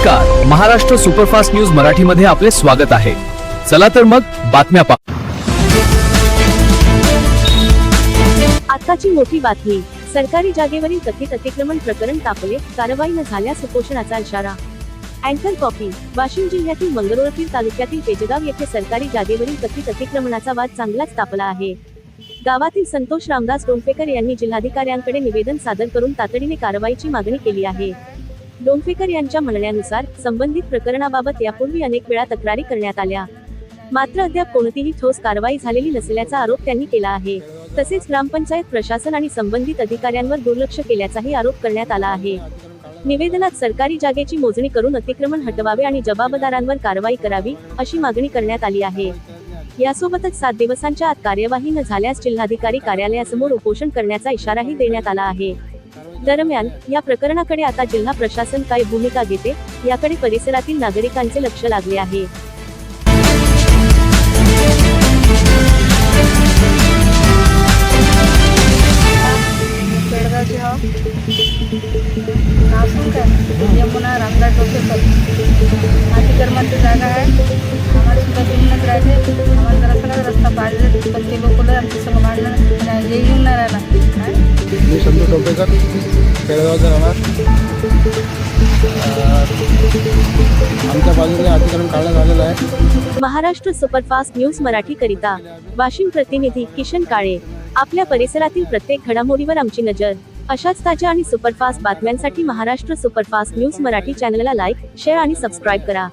नमस्कार, Maharashtra superfast news मराठीमध्ये आपले स्वागत आहे। चला तर मग बातम्या पाहू। आताची मोठी बातमी, सरकारी जागेवरील कथित अतिक्रमण प्रकरण तापले, कारवाई न झाल्यास उपोषणाचा इशारा। अँकर कॉपी, वाशिम जिल्ह्यातील मंगरुळपीर तालुक्यातील पेजगाव येथे सरकारी जागेवरील कथित अतिक्रमणाचा वाद चांगलाच तापला आहे। गावातील संतोष रामदास डोंफेकर यांनी जिल्हाधिकाऱ्यांकडे निवेदन सादर करून तातडीने कारवाईची मागणी केली आहे। डोंफेकर यांच्या म्हणण्यानुसार संबंधित प्रकरणाबाबत यापूर्वी अनेक वेळा तक्रारी करण्यात आल्या, मात्र अद्याप कोणतीही ठोस कारवाई झालेली नसल्याचा आरोप त्यांनी केला आहे। तसेच ग्रामपंचायत प्रशासन आणि संबंधित अधिकाऱ्यांवर दुर्लक्ष केल्याचाही आरोप करण्यात आला आहे। निवेदनात सरकारी जागेची मोजणी करून अतिक्रमण हटवावे आणि जबाबदारांवर कारवाई करावी अशी मागणी करण्यात आली आहे। यासोबतच 7 दिवसांच्या आत कार्यवाही न झाल्यास जिल्हाधिकारी कार्यालयासमोर उपोषण करण्याचा इशाराही देण्यात आला आहे। दरम्यान या प्रकरणाकडे आता जिल्हा प्रशासन काय भूमिका घेते याकडे परिसरातील नागरिकांचे लक्ष लागले आहे। यमुना रामदास डोंफेकर अतिक्रमणाची जागा आहे। आम्हाला सुद्धा बिलच राहते, आम्हाला जरा सगळा रस्ता पाहिजे, पण ते लोक आमच्या संग भांडणं हे येऊन नाही राहिला। मी संतोष डोंफेकर पेडगावचा राहणार। आमच्या बाजूने अतिक्रमण काढण्यात आलेलं आहे। महाराष्ट्र सुपरफास्ट न्यूज मराठी करिता वाशिम प्रतिनिधी किशन काळे। आपल्या परिसरातील प्रत्येक घडामोडीवर आमची नजर। अशाच ताज्या आणि सुपरफास्ट बातम्यांसाठी महाराष्ट्र सुपरफास्ट न्यूज मराठी चॅनलला लाईक, शेअर आणि सबस्क्राईब करा।